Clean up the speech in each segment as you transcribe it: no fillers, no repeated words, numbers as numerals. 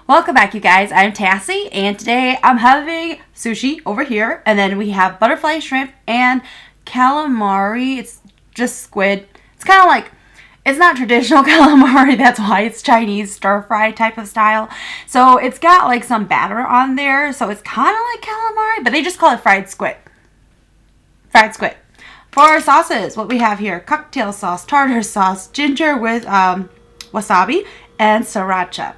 Welcome back, you guys. I'm Tassie, and today I'm having sushi over here, and then we have butterfly shrimp and calamari. It's just squid. It's kind of like, it's not traditional calamari, that's why it's Chinese stir-fry type of style. So it's got like some batter on there, so it's kind of like calamari, but they just call it fried squid. Fried squid. For our sauces, what we have here, cocktail sauce, tartar sauce, ginger with wasabi, and sriracha.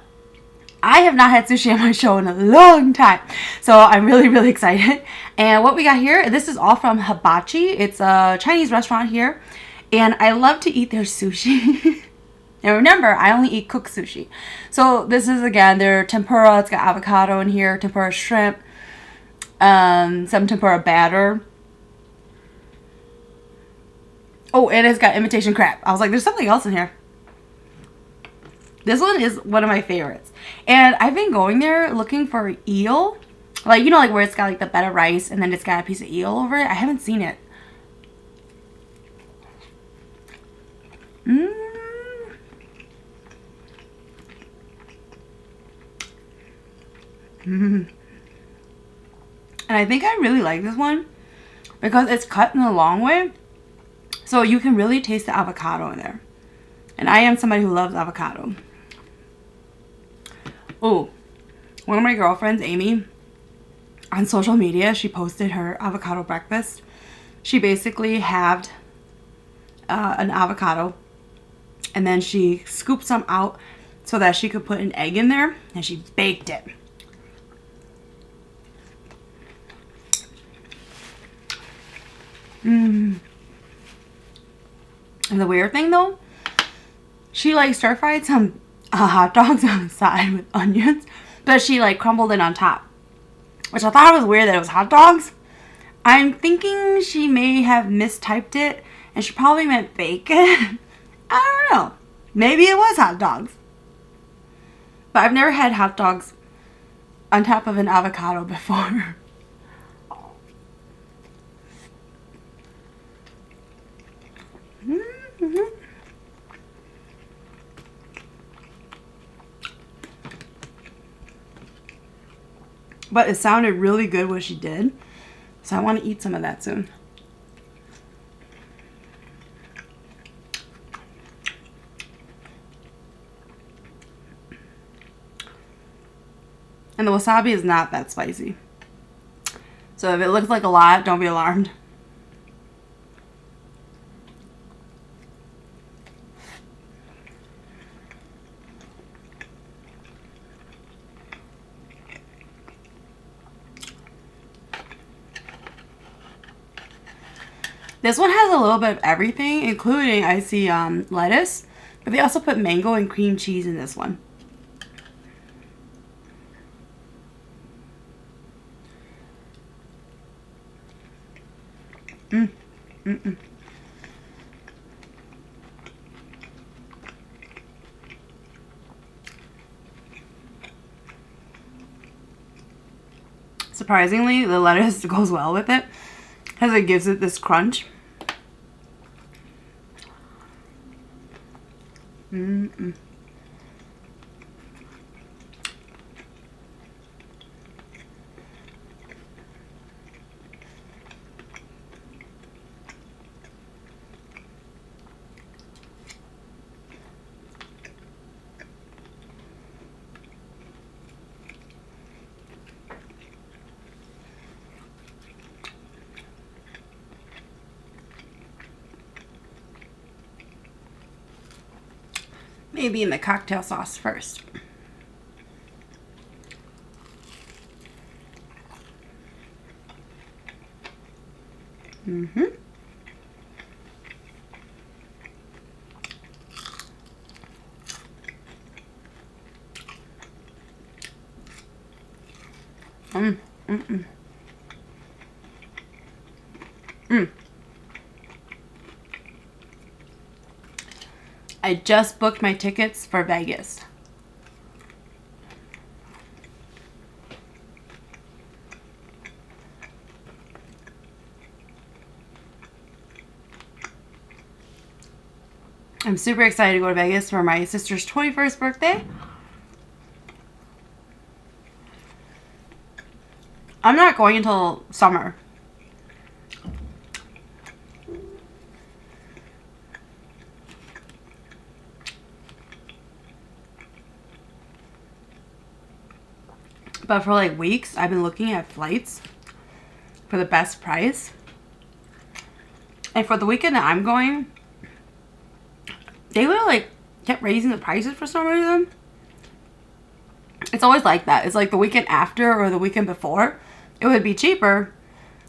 I have not had sushi on my show in a long time, so I'm really excited. And what we got here, this is all from Hibachi. It's a Chinese restaurant here, and I love to eat their sushi. And remember, I only eat cooked sushi. So this is, again, their tempura. It's got avocado in here, tempura shrimp, some tempura batter. Oh, and it's got imitation crab. I was like, there's something else in here. This one is one of my favorites. And I've been going there looking for eel. Like, you know, like where it's got like the bed of rice and then it's got a piece of eel over it. I haven't seen it. And I think I really like this one because it's cut in a long way. So you can really taste the avocado in there. And I am somebody who loves avocado. Oh, one of my girlfriends, Amy, on social media, she posted her avocado breakfast. She basically halved an avocado, and then she scooped some out so that she could put an egg in there, and she baked it. And the weird thing though, she like stir fried some hot dogs on the side with onions, but she like crumbled it on top, which I thought was weird that it was hot dogs. I'm thinking she may have mistyped it and she probably meant bacon. I don't know. Maybe it was hot dogs. But I've never had hot dogs on top of an avocado before. But it sounded really good what she did. So I want to eat some of that soon. And the wasabi is not that spicy. So if it looks like a lot, don't be alarmed. This one has a little bit of everything, including, I see, lettuce. But they also put mango and cream cheese in this one. Surprisingly, the lettuce goes well with it, because it gives it this crunch. Maybe in the cocktail sauce first. I just booked my tickets for Vegas. I'm super excited to go to Vegas for my sister's 21st birthday. I'm not going until summer. But for like weeks, I've been looking at flights for the best price. And for the weekend that I'm going, they would like kept raising the prices for some reason. It's always like that. It's like the weekend after or the weekend before, it would be cheaper.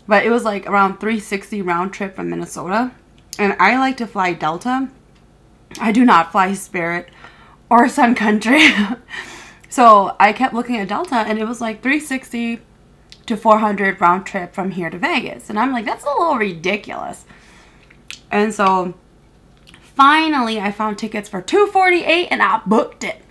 But it was like around $360 round trip from Minnesota. And I like to fly Delta. I do not fly Spirit or Sun Country. So I kept looking at Delta and it was like $360 to $400 round trip from here to Vegas. And I'm like, that's a little ridiculous. And so finally I found tickets for $248 and I booked it.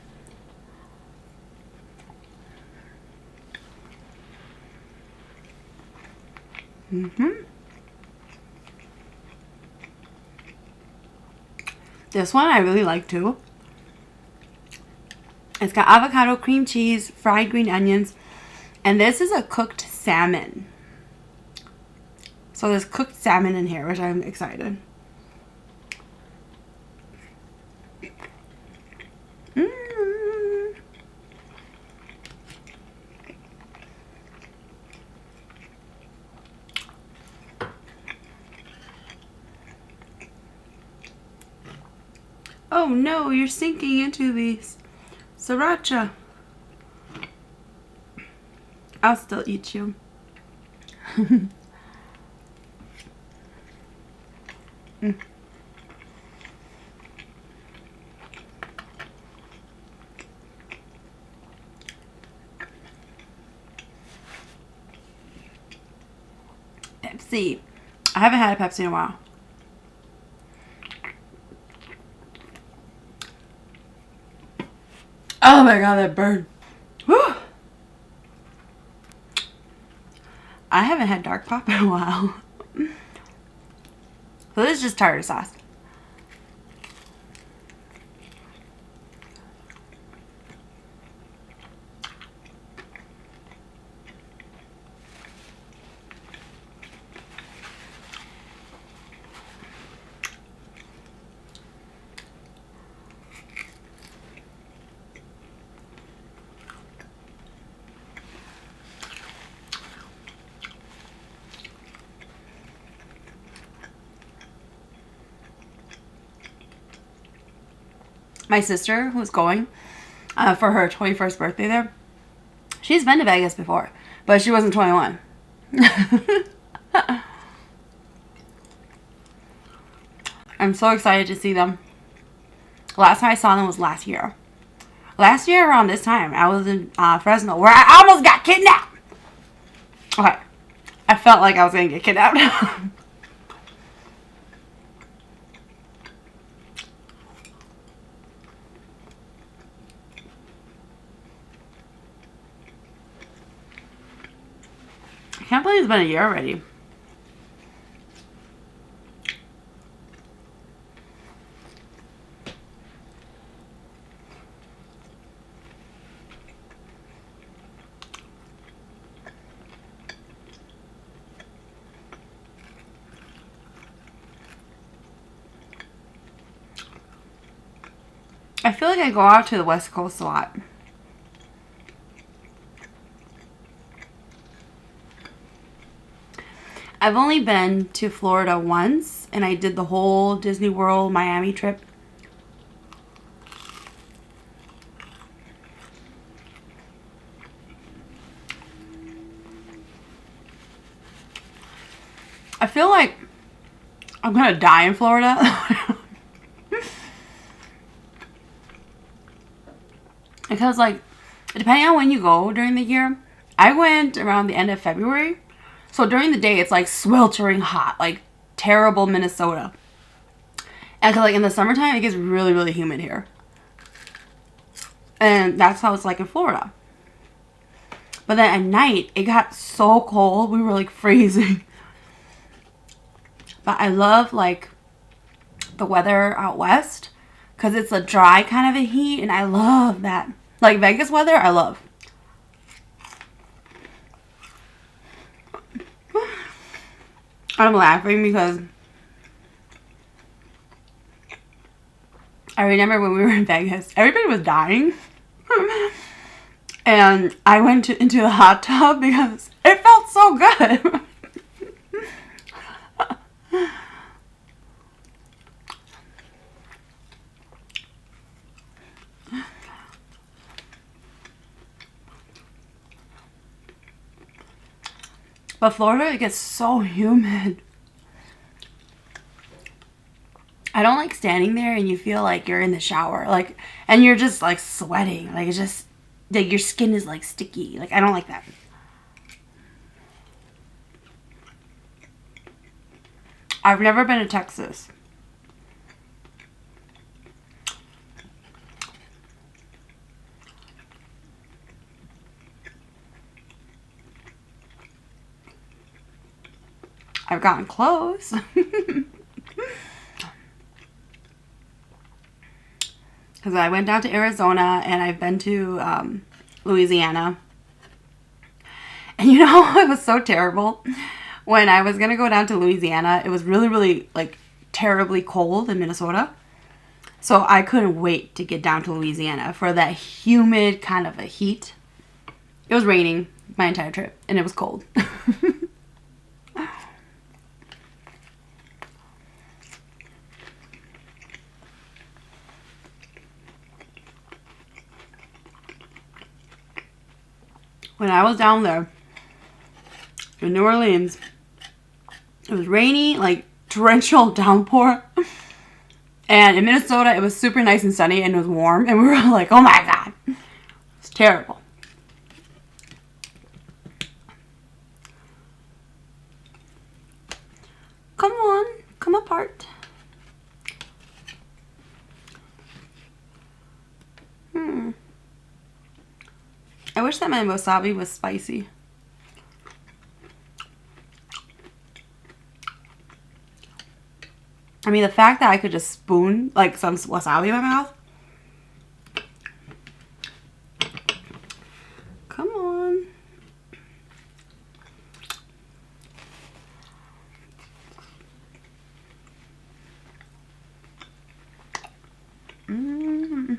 This one I really like too. It's got avocado, cream cheese, fried green onions, and this is a cooked salmon. So there's cooked salmon in here, which I'm excited. Oh no, you're sinking into these. Sriracha. I'll still eat you. Pepsi. I haven't had a Pepsi in a while. Oh my god, that burn. Whew. I haven't had dark pop in a while. So this is just tartar sauce. My sister, who's going for her 21st birthday there, she's been to Vegas before, but she wasn't 21. I'm so excited to see them. Last time I saw them was last year. Last year around this time, I was in Fresno, where I almost got kidnapped. Okay. I felt like I was going to get kidnapped. I can't believe it's been a year already. I feel like I go out to the West Coast a lot. I've only been to Florida once, and I did the whole Disney World Miami trip. I feel like I'm gonna die in Florida. Because, like, depending on when you go during the year, I went around the end of February. So during the day, it's like sweltering hot, like terrible Minnesota. And like in the summertime, it gets really, really humid here. And that's how it's like in Florida. But then at night, it got so cold, we were like freezing. But I love like the weather out west because it's a dry kind of a heat, and I love that. Like Vegas weather, I love. I'm laughing because I remember when we were in Vegas, everybody was dying. And I went into the hot tub because it felt so good. But Florida, it gets so humid. I don't like standing there and you feel like you're in the shower. Like, and you're just like sweating. Like, it's just, like, your skin is like sticky. Like, I don't like that. I've never been to Texas. I've gotten close. Because I went down to Arizona and I've been to Louisiana. And you know, it was so terrible. When I was going to go down to Louisiana, it was really, really, like, terribly cold in Minnesota. So I couldn't wait to get down to Louisiana for that humid kind of a heat. It was raining my entire trip and it was cold. When I was down there in New Orleans, it was rainy, like torrential downpour. And in Minnesota, it was super nice and sunny and it was warm. And we were like, oh my God. It's terrible. Come on, come apart. I wish that my wasabi was spicy. I mean, the fact that I could just spoon, like, some wasabi in my mouth. Come on. Mmm.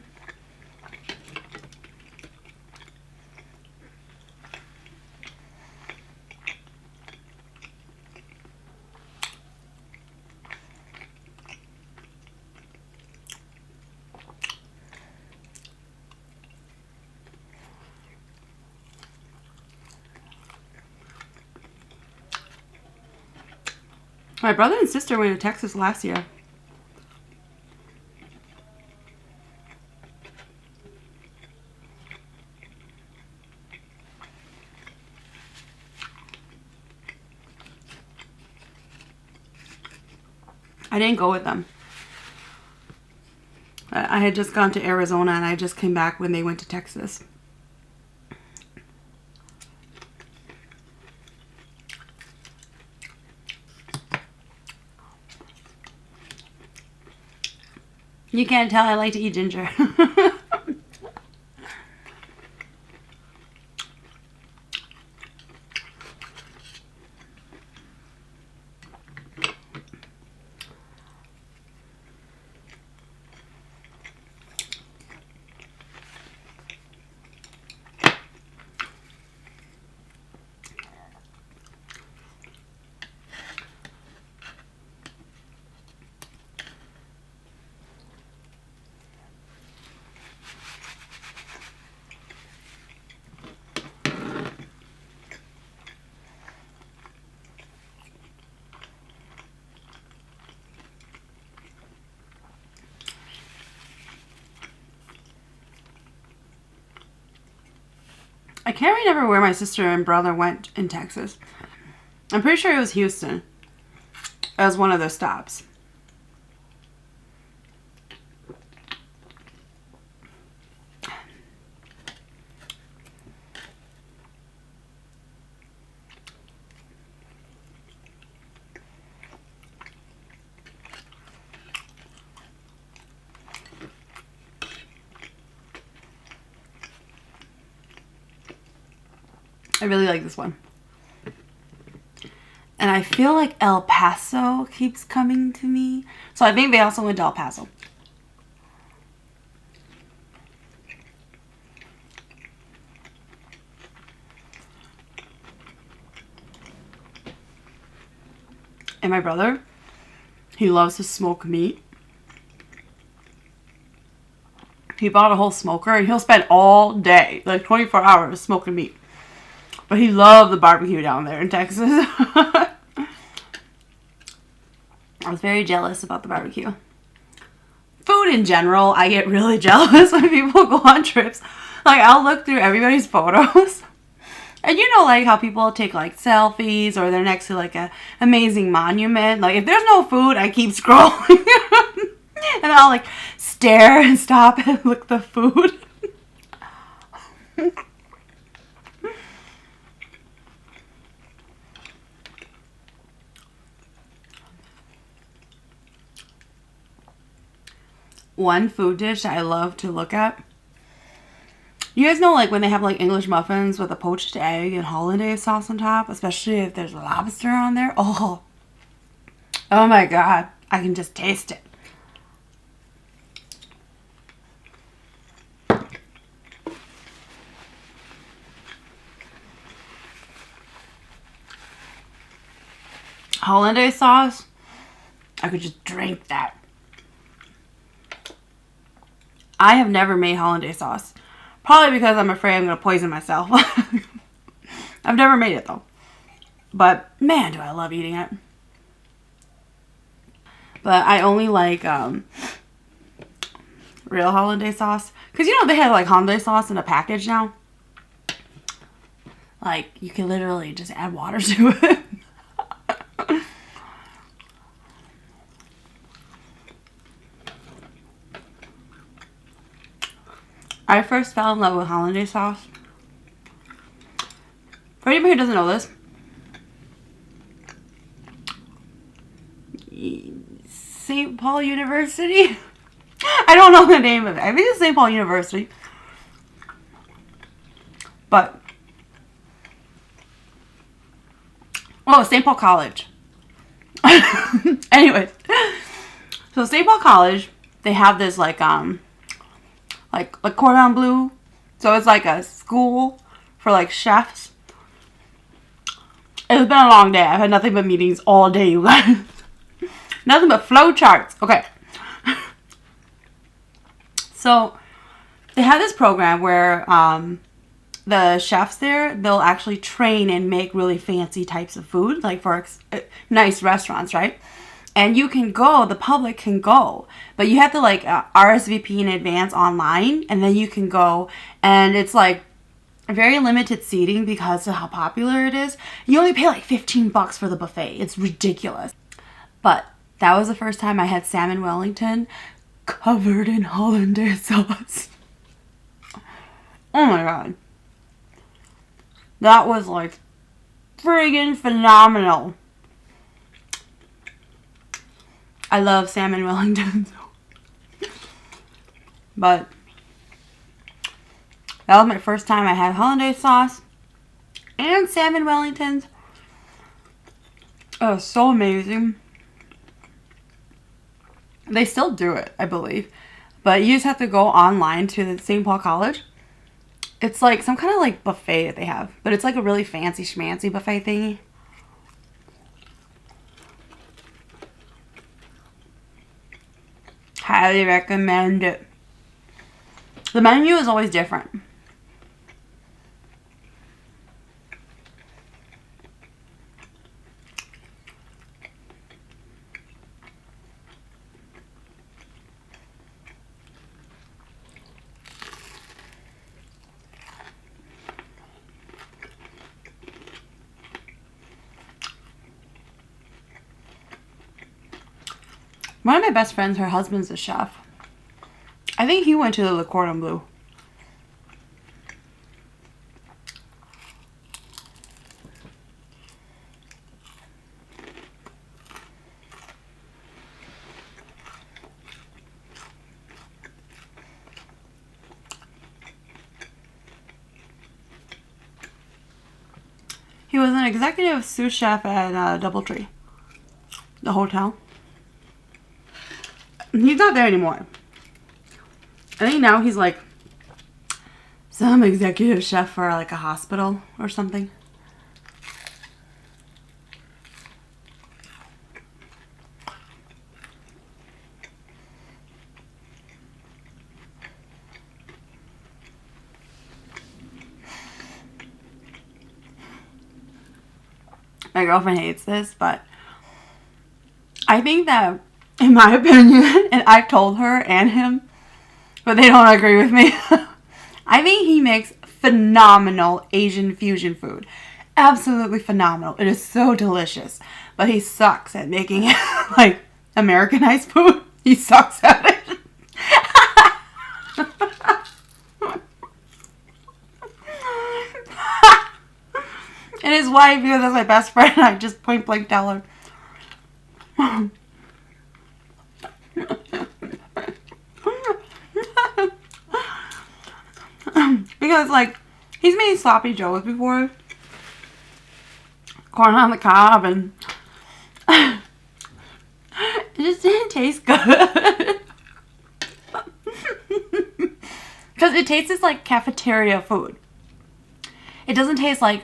My brother and sister went to Texas last year. I didn't go with them. I had just gone to Arizona and I just came back when they went to Texas. You can't tell I like to eat ginger. I can't remember where my sister and brother went in Texas. I'm pretty sure it was Houston as one of their stops. I really like this one. And I feel like El Paso keeps coming to me. So I think they also went to El Paso. And my brother, he loves to smoke meat. He bought a whole smoker and he'll spend all day, like 24 hours, smoking meat. But he loved the barbecue down there in Texas. I was very jealous about the barbecue. Food in general, I get really jealous when people go on trips. Like, I'll look through everybody's photos. And you know, like, how people take, like, selfies or they're next to, like, a amazing monument. Like, if there's no food, I keep scrolling. And I'll, like, stare and stop and look at the food. One food dish that I love to look at. You guys know, like, when they have, like, English muffins with a poached egg and hollandaise sauce on top, especially if there's lobster on there. Oh my God. I can just taste it. Hollandaise sauce, I could just drink that. I have never made hollandaise sauce. Probably because I'm afraid I'm going to poison myself. I've never made it though. But man, do I love eating it. But I only like real hollandaise sauce. Because you know they have like hollandaise sauce in a package now. Like you can literally just add water to it. I first fell in love with hollandaise sauce. For anybody who doesn't know this, St. Paul University? I don't know the name of it. I think it's St. Paul University. But, oh, St. Paul College. Anyways, so St. Paul College, they have this like cordon bleu. So it's like a school for like chefs. It's been a long day. I've had nothing but meetings all day, you guys. Nothing but flow charts. Okay. So they have this program where the chefs there, they'll actually train and make really fancy types of food, like for nice restaurants, right? And you can go, the public can go, but you have to like RSVP in advance online, and then you can go, and it's like very limited seating because of how popular it is. You only pay like $15 for the buffet. It's ridiculous. But that was the first time I had salmon Wellington covered in hollandaise sauce. Oh my God. That was like friggin' phenomenal. I love salmon Wellington. But that was my first time I had hollandaise sauce and salmon Wellingtons. It was so amazing. They still do it, I believe. But you just have to go online to the St. Paul College. It's like some kind of like buffet that they have. But it's like a really fancy schmancy buffet thingy. Highly recommend it. The menu is always different. One of my best friends, her husband's a chef. I think he went to the Le Cordon Bleu. He wasn't executive sous chef at Doubletree, the hotel. He's not there anymore. I think now he's like some executive chef for like a hospital or something. My girlfriend hates this, but I think that, in my opinion, and I've told her and him, but they don't agree with me. I think he makes phenomenal Asian fusion food. Absolutely phenomenal. It is so delicious. But he sucks at making like Americanized food. He sucks at it. And his wife, because that's my best friend, I just point blank tell her. Because, like, he's made sloppy joes before. Corn on the cob, and it just didn't taste good. Because it tastes like cafeteria food. It doesn't taste like...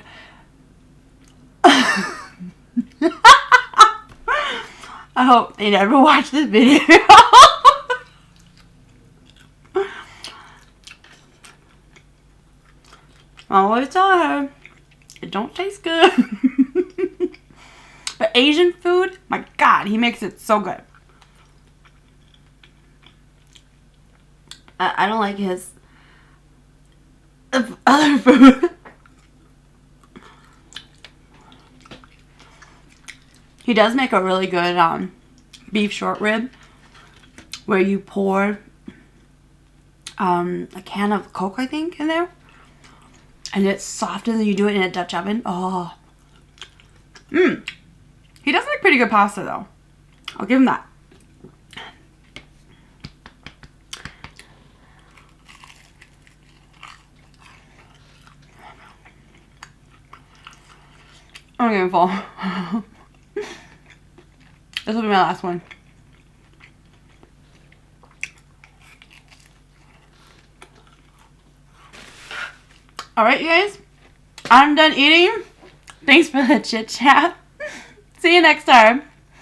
I hope they never watch this video. I always tell her, it don't taste good. But Asian food, my God, he makes it so good. I don't like his other food. He does make a really good beef short rib where you pour a can of Coke, I think, in there. And it's soft and then you do it in a Dutch oven. Oh. He does make pretty good pasta, though. I'll give him that. I'm getting full. This will be my last one. Alright, you guys. I'm done eating. Thanks for the chit chat. See you next time.